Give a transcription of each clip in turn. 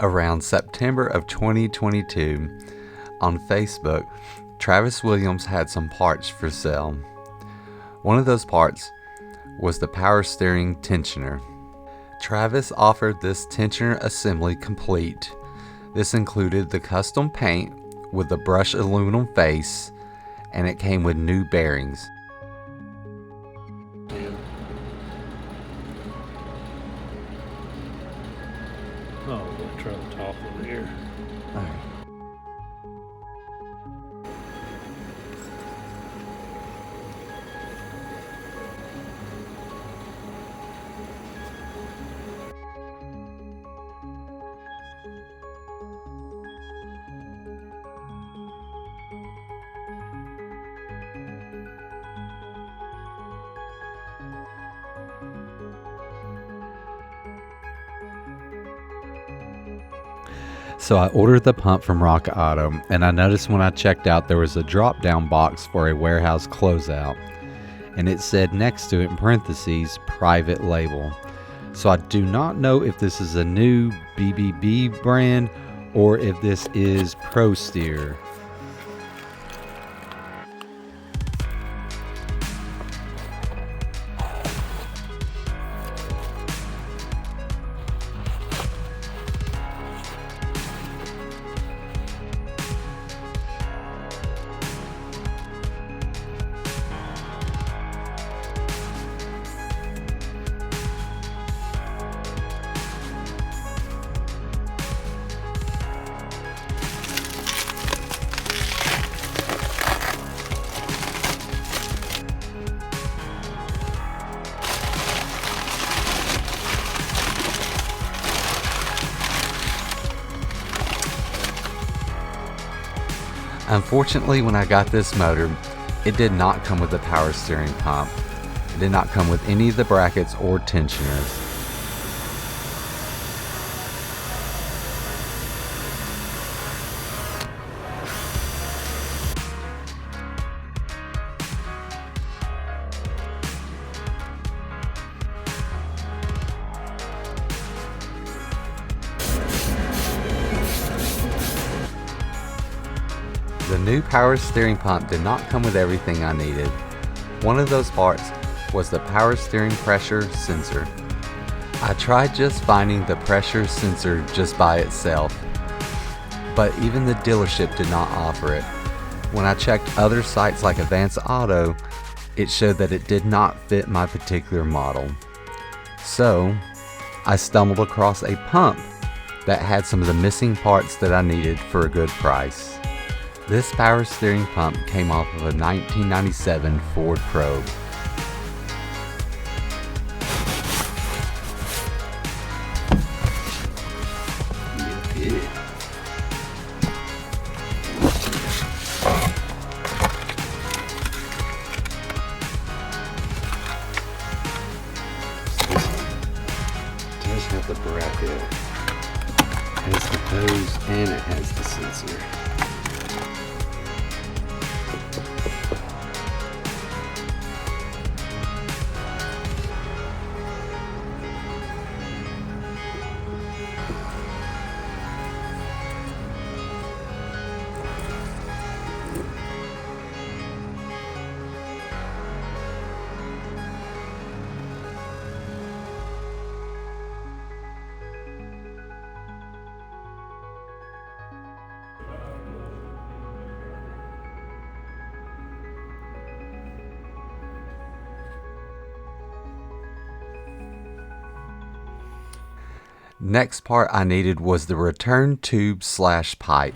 Around September of 2022, on Facebook, Travis Williams had some parts for sale. One of those parts was the power steering tensioner. Travis offered this tensioner assembly complete. This included the custom paint with the brushed aluminum face, and it came with new bearings. Oh, we'll try the top over here. All right. So I ordered the pump from RockAuto, and I noticed when I checked out there was a drop down box for a warehouse closeout, and it said next to it in parentheses private label. So I do not know if this is a new BBB brand or if this is Pro Steer. Unfortunately, when I got this motor, it did not come with a power steering pump. It did not come with any of the brackets or tensioners. The new power steering pump did not come with everything I needed. One of those parts was the power steering pressure sensor. I tried just finding the pressure sensor just by itself, but even the dealership did not offer it. When I checked other sites like Advance Auto, it showed that it did not fit my particular model. So I stumbled across a pump that had some of the missing parts that I needed for a good price. This power steering pump came off of a 1997 Ford Probe. It does have the bracket, it has the hose, and it has the sensor. Next part I needed was the return tube / pipe.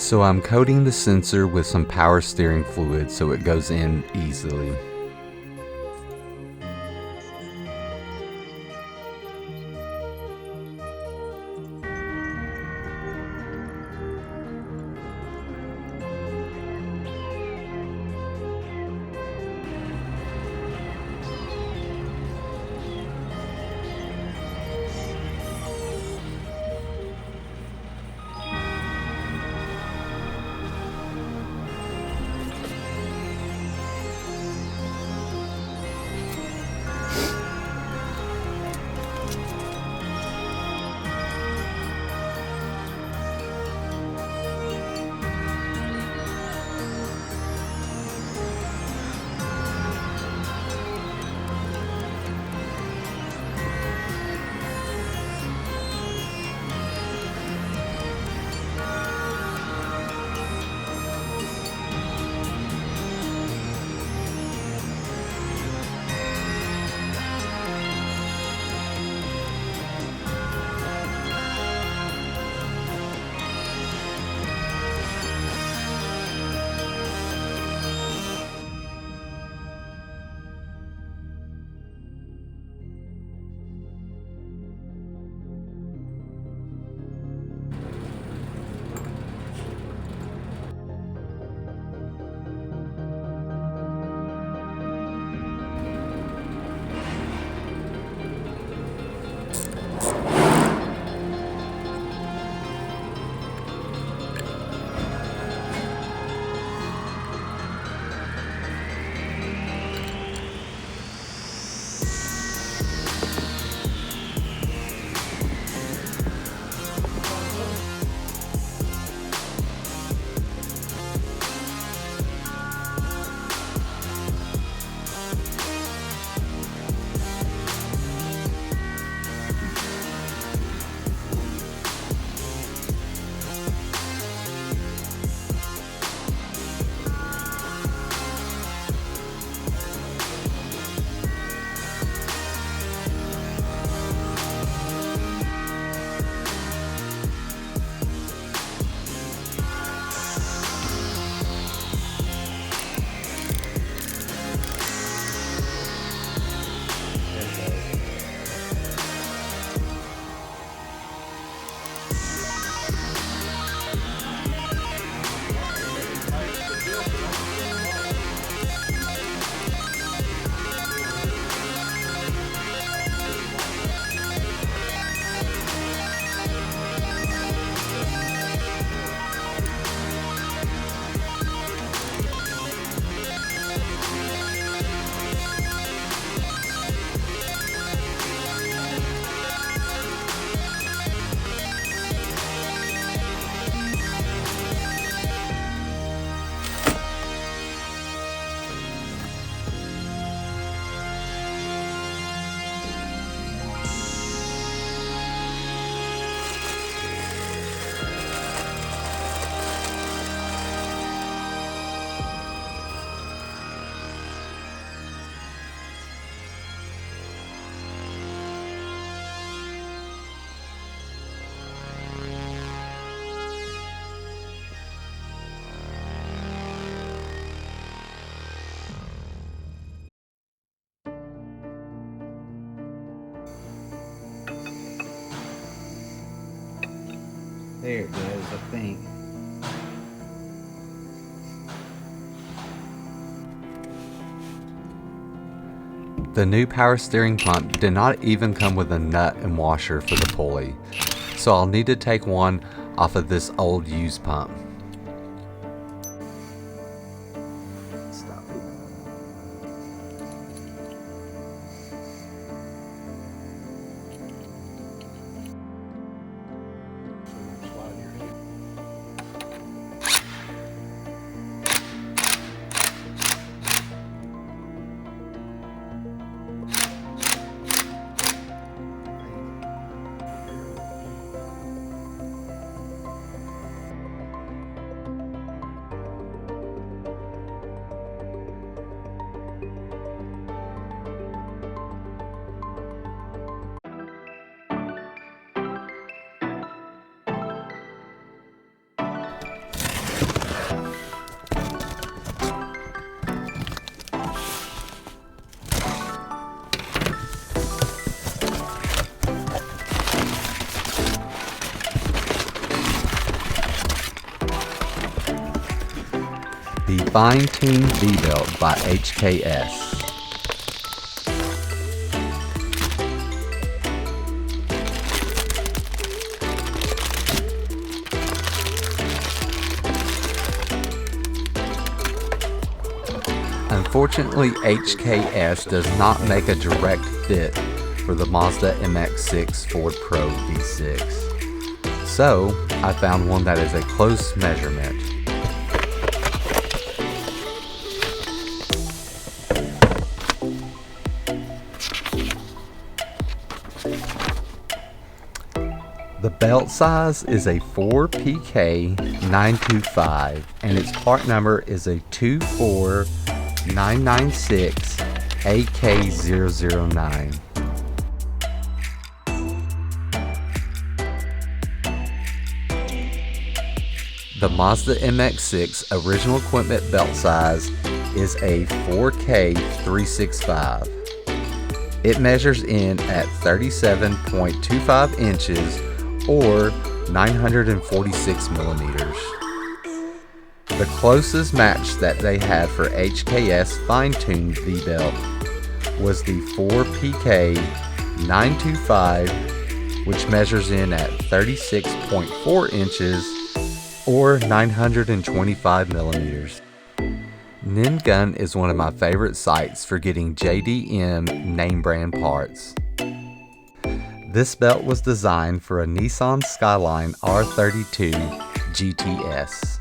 So I'm coating the sensor with some power steering fluid so it goes in easily. There it goes, I think. The new power steering pump did not even come with a nut and washer for the pulley, so I'll need to take one off of this old used pump. Stop it. Slide your head. the Fine Tune V belt by HKS. Unfortunately, HKS does not make a direct fit for the Mazda Mx6 Ford Pro V6. So, I found one that is a close measurement. The belt size is a 4PK925 and its part number is a 24996AK009. The Mazda Mx6 original equipment belt size is a 4K365. It measures in at 37.25 inches or 946 millimeters. The closest match that they had for HKS Fine Tune V belt was the 4PK925, which measures in at 36.4 inches or 925 millimeters. Ningun is one of my favorite sites for getting JDM name brand parts. This belt was designed for a Nissan Skyline R32 GTS.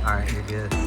Alright, you're good.